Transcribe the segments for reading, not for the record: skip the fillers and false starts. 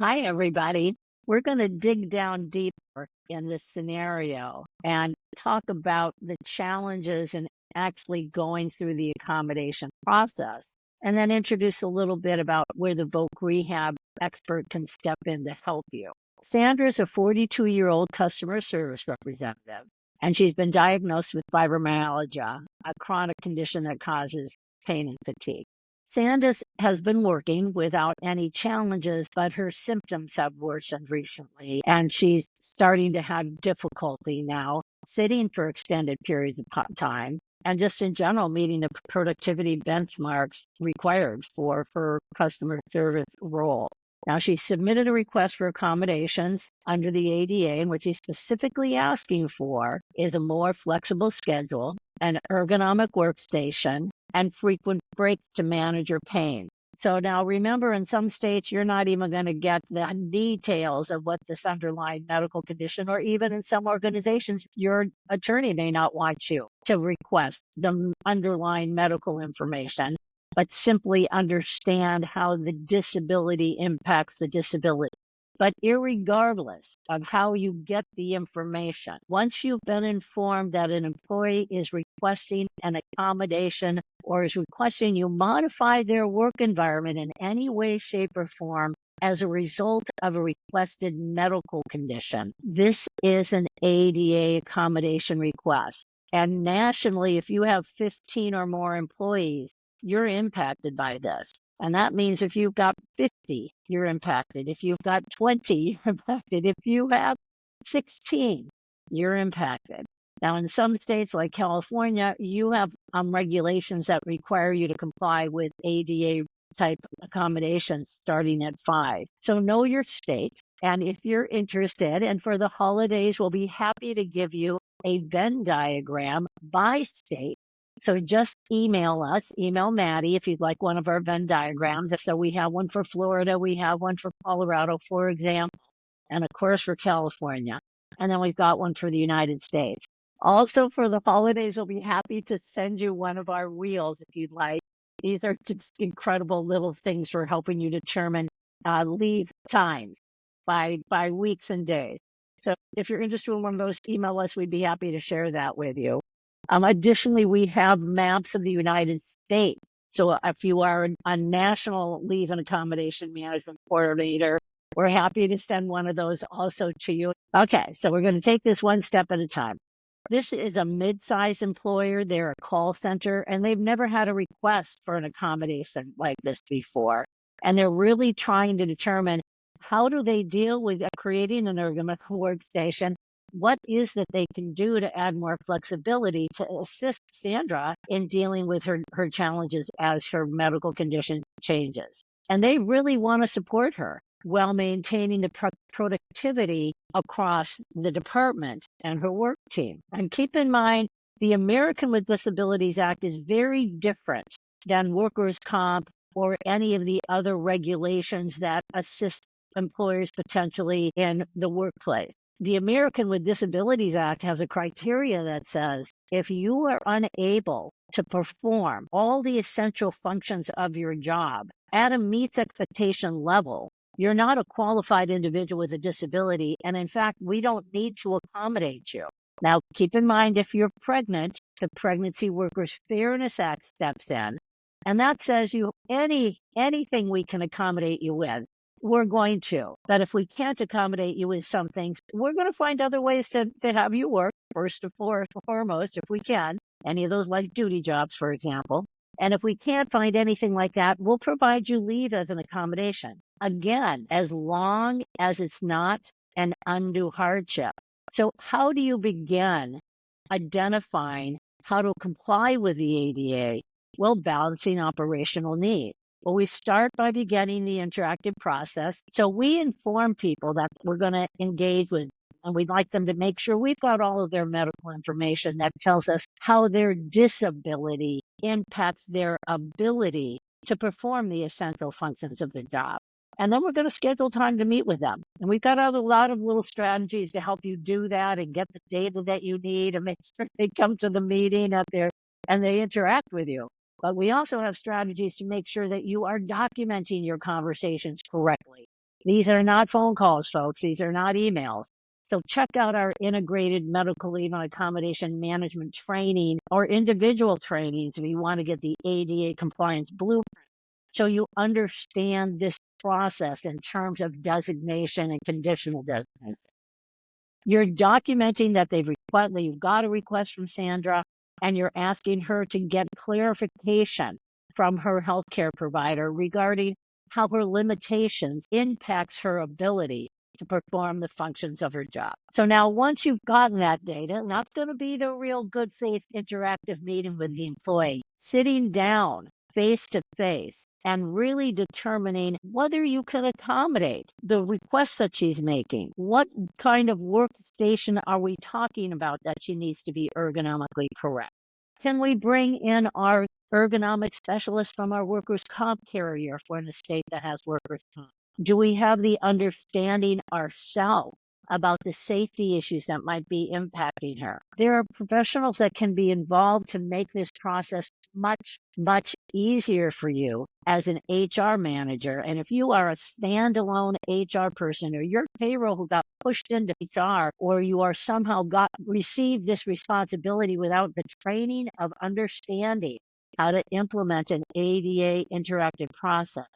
Hi, everybody. We're going to dig down deeper in this scenario and talk about the challenges in actually going through the accommodation process, and then introduce a little bit about where the voc rehab expert can step in to help you. Sandra is a 42-year-old customer service representative, and she's been diagnosed with fibromyalgia, a chronic condition that causes pain and fatigue. Sanders has been working without any challenges, but her symptoms have worsened recently, and she's starting to have difficulty now sitting for extended periods of time and just in general meeting the productivity benchmarks required for her customer service role. Now, she submitted a request for accommodations under the ADA, and what she's specifically asking for is a more flexible schedule, an ergonomic workstation, and frequent breaks to manage your pain. So now remember, in some states, you're not even going to get the details of what this underlying medical condition, or even in some organizations, your attorney may not want you to request the underlying medical information, but simply understand how the disability impacts the disability. But irregardless of how you get the information, once you've been informed that an employee is requesting an accommodation or is requesting you modify their work environment in any way, shape, or form as a result of a requested medical condition, this is an ADA accommodation request. And nationally, if you have 15 or more employees, you're impacted by this. And that means if you've got 50, you're impacted. If you've got 20, you're impacted. If you have 16, you're impacted. Now, in some states like California, you have regulations that require you to comply with ADA type accommodations starting at 5. So know your state. And if you're interested, and for the holidays, we'll be happy to give you a Venn diagram by state. So just email us, email Maddie if you'd like one of our Venn diagrams. So we have one for Florida, we have one for Colorado, for example, and of course for California. And then we've got one for the United States. Also for the holidays, we'll be happy to send you one of our wheels if you'd like. These are just incredible little things for helping you determine leave times by weeks and days. So if you're interested in one of those, email us. We'd be happy to share that with you. Additionally, we have maps of the United States. So if you are a national leave and accommodation management coordinator, we're happy to send one of those also to you. Okay, so we're going to take this one step at a time. This is a mid-sized employer. They're a call center, and they've never had a request for an accommodation like this before. And they're really trying to determine how do they deal with creating an ergonomic workstation. What is that they can do to add more flexibility to assist Sandra in dealing with her challenges as her medical condition changes? And they really want to support her while maintaining the productivity across the department and her work team. And keep in mind, the American with Disabilities Act is very different than workers' comp or any of the other regulations that assist employers potentially in the workplace. The American with Disabilities Act has a criteria that says if you are unable to perform all the essential functions of your job at a meets expectation level, you're not a qualified individual with a disability. And in fact, we don't need to accommodate you. Now, keep in mind, if you're pregnant, the Pregnancy Workers Fairness Act steps in. And that says anything we can accommodate you with, we're going to. But if we can't accommodate you with some things, we're going to find other ways to have you work, first and foremost, if we can. Any of those light duty jobs, for example. And if we can't find anything like that, we'll provide you leave as an accommodation. Again, as long as it's not an undue hardship. So how do you begin identifying how to comply with the ADA? Well, balancing operational needs. Well, we start by beginning the interactive process. So we inform people that we're going to engage with, and we'd like them to make sure we've got all of their medical information that tells us how their disability impacts their ability to perform the essential functions of the job. And then we're going to schedule time to meet with them. And we've got a lot of little strategies to help you do that and get the data that you need and make sure they come to the meeting up there and they interact with you. But we also have strategies to make sure that you are documenting your conversations correctly. These are not phone calls, folks. These are not emails. So check out our integrated medical leave and accommodation management training or individual trainings if you want to get the ADA compliance blueprint, so you understand this process in terms of designation and conditional designation. You're documenting that you've got a request from Sandra, and you're asking her to get clarification from her healthcare provider regarding how her limitations impacts her ability to perform the functions of her job. So now once you've gotten that data, that's going to be the real good faith interactive meeting with the employee, sitting down face to face and really determining whether you can accommodate the requests that she's making. What kind of workstation are we talking about that she needs to be ergonomically correct? Can we bring in our ergonomic specialist from our workers' comp carrier if we're in a state that has workers' comp? Do we have the understanding ourselves about the safety issues that might be impacting her? There are professionals that can be involved to make this process much, much easier for you as an HR manager. And if you are a standalone HR person, or your payroll who got pushed into HR, or you are somehow received this responsibility without the training of understanding how to implement an ADA interactive process,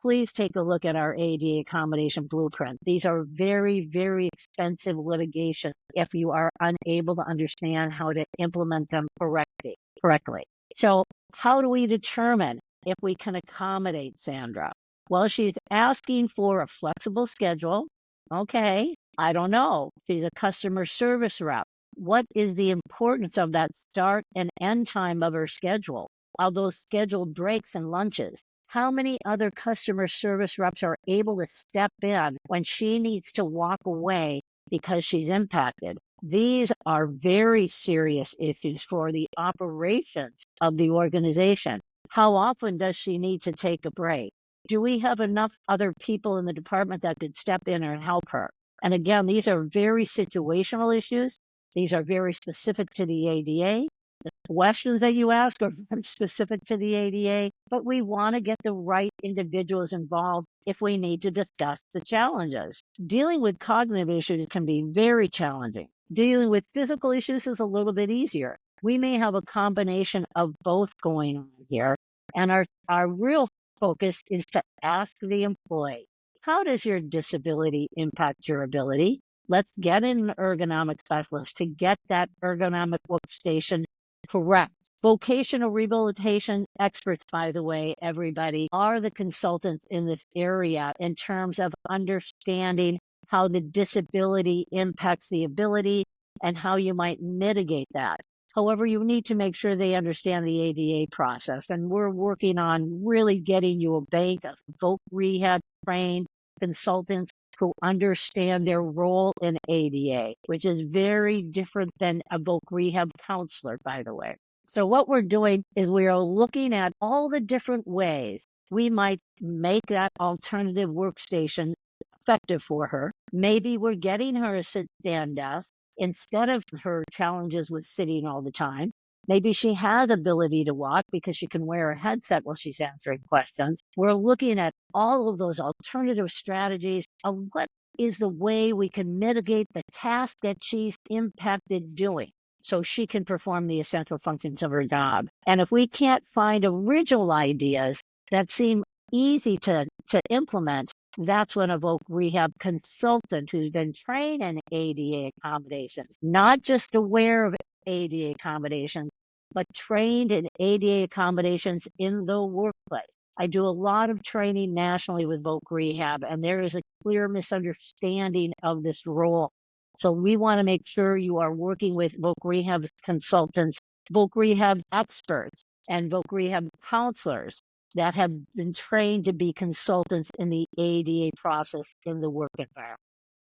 please take a look at our ADA accommodation blueprint. These are very, very expensive litigation if you are unable to understand how to implement them correctly. So how do we determine if we can accommodate Sandra? Well, she's asking for a flexible schedule. Okay, I don't know. She's a customer service rep. What is the importance of that start and end time of her schedule? All those scheduled breaks and lunches. How many other customer service reps are able to step in when she needs to walk away because she's impacted? These are very serious issues for the operations of the organization. How often does she need to take a break? Do we have enough other people in the department that could step in and help her? And again, these are very situational issues. These are very specific to the ADA. The questions that you ask are very specific to the ADA, but we want to get the right individuals involved if we need to discuss the challenges. Dealing with cognitive issues can be very challenging. Dealing with physical issues is a little bit easier. We may have a combination of both going on here, and our real focus is to ask the employee, how does your disability impact your ability? Let's get an ergonomic specialist to get that ergonomic workstation correct. Vocational rehabilitation experts, by the way, everybody, are the consultants in this area in terms of understanding how the disability impacts the ability and how you might mitigate that. However, you need to make sure they understand the ADA process. And we're working on really getting you a bank of voc rehab trained consultants who understand their role in ADA, which is very different than a voc rehab counselor, by the way. So what we're doing is we are looking at all the different ways we might make that alternative workstation effective for her. Maybe we're getting her a sit-stand desk instead of her challenges with sitting all the time. Maybe she has ability to walk because she can wear a headset while she's answering questions. We're looking at all of those alternative strategies of what is the way we can mitigate the task that she's impacted doing so she can perform the essential functions of her job. And if we can't find original ideas that seem easy to implement, that's when a voc rehab consultant who's been trained in ADA accommodations, not just aware of ADA accommodations, but trained in ADA accommodations in the workplace. I do a lot of training nationally with voc rehab, and there is a clear misunderstanding of this role. So we want to make sure you are working with voc rehab consultants, voc rehab experts, and voc rehab counselors that have been trained to be consultants in the ADA process in the work environment.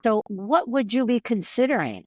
So what would you be considering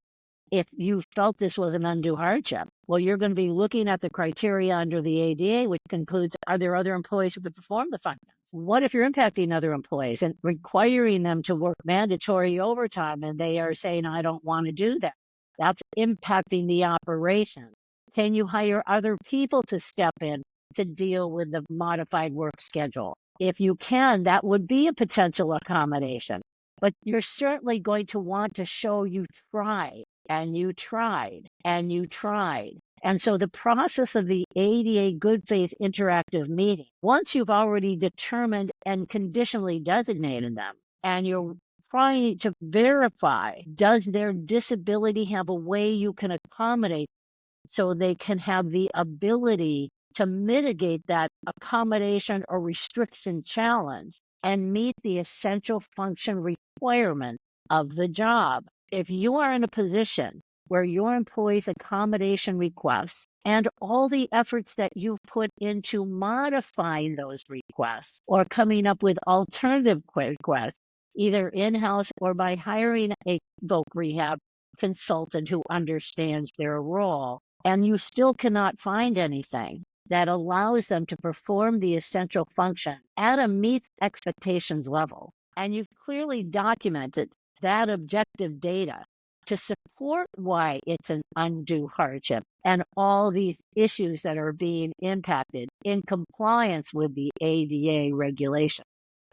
if you felt this was an undue hardship? Well, you're going to be looking at the criteria under the ADA, which concludes, are there other employees who could perform the functions? What if you're impacting other employees and requiring them to work mandatory overtime and they are saying, I don't want to do that? That's impacting the operation. Can you hire other people to step in to deal with the modified work schedule? If you can, that would be a potential accommodation. But you're certainly going to want to show you tried and you tried and you tried. And so the process of the ADA good faith interactive meeting, once you've already determined and conditionally designated them, and you're trying to verify, does their disability have a way you can accommodate so they can have the ability to mitigate that accommodation or restriction challenge and meet the essential function requirement of the job. If you are in a position where your employees' accommodation requests and all the efforts that you've put into modifying those requests or coming up with alternative requests, either in-house or by hiring a voc rehab consultant who understands their role, and you still cannot find anything that allows them to perform the essential function at a meets expectations level, and you've clearly documented that objective data to support why it's an undue hardship and all these issues that are being impacted in compliance with the ADA regulation,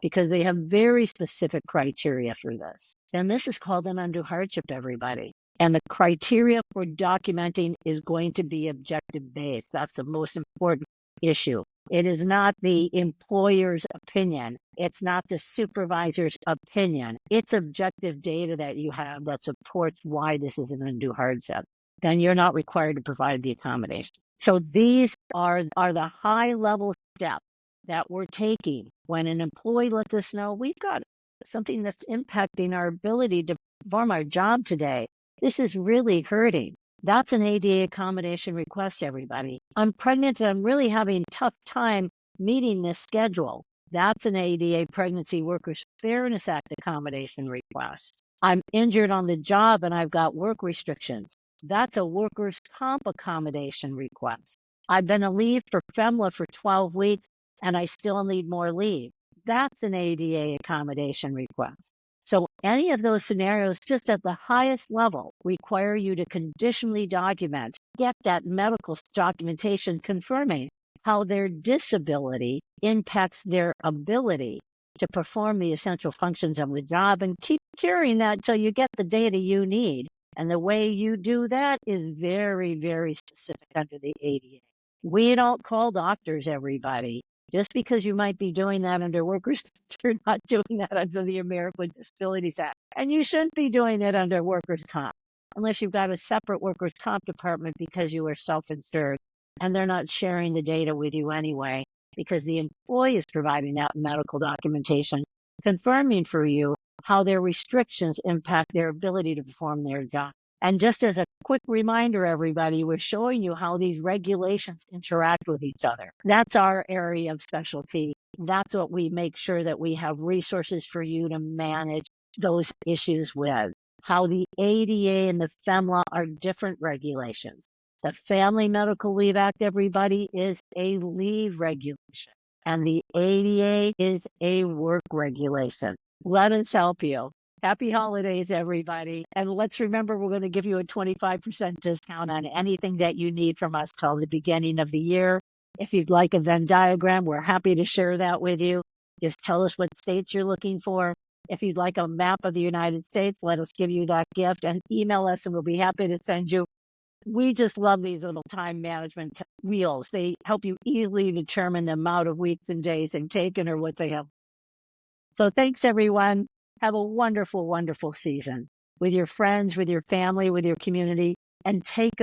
because they have very specific criteria for this. And this is called an undue hardship, everybody. And the criteria for documenting is going to be objective based. That's the most important issue. It is not the employer's opinion. It's not the supervisor's opinion. It's objective data that you have that supports why this is an undue hardship. Then you're not required to provide the accommodation. So these are the high level steps that we're taking when an employee lets us know we've got something that's impacting our ability to perform our job today. This is really hurting. That's an ADA accommodation request, everybody. I'm pregnant and I'm really having a tough time meeting this schedule. That's an ADA Pregnancy Workers Fairness Act accommodation request. I'm injured on the job and I've got work restrictions. That's a workers' comp accommodation request. I've been on leave for FMLA for 12 weeks and I still need more leave. That's an ADA accommodation request. So any of those scenarios, just at the highest level, require you to conditionally document, get that medical documentation confirming how their disability impacts their ability to perform the essential functions of the job, and keep carrying that until you get the data you need. And the way you do that is very, very specific under the ADA. We don't call doctors, everybody. Just because you might be doing that under workers, you're not doing that under the American Disabilities Act. And you shouldn't be doing it under workers' comp, unless you've got a separate workers' comp department because you are self-insured and they're not sharing the data with you anyway, because the employee is providing that medical documentation, confirming for you how their restrictions impact their ability to perform their job. And just as a quick reminder, everybody, we're showing you how these regulations interact with each other. That's our area of specialty. That's what we make sure that we have resources for you to manage those issues with. How the ADA and the FMLA are different regulations. The Family Medical Leave Act, everybody, is a leave regulation, and the ADA is a work regulation. Let us help you. Happy holidays, everybody. And let's remember, we're going to give you a 25% discount on anything that you need from us till the beginning of the year. If you'd like a Venn diagram, we're happy to share that with you. Just tell us what states you're looking for. If you'd like a map of the United States, let us give you that gift, and email us and we'll be happy to send you. We just love these little time management wheels. They help you easily determine the amount of weeks and days they've taken or what they have. So thanks, everyone. Have a wonderful, wonderful season with your friends, with your family, with your community, and take a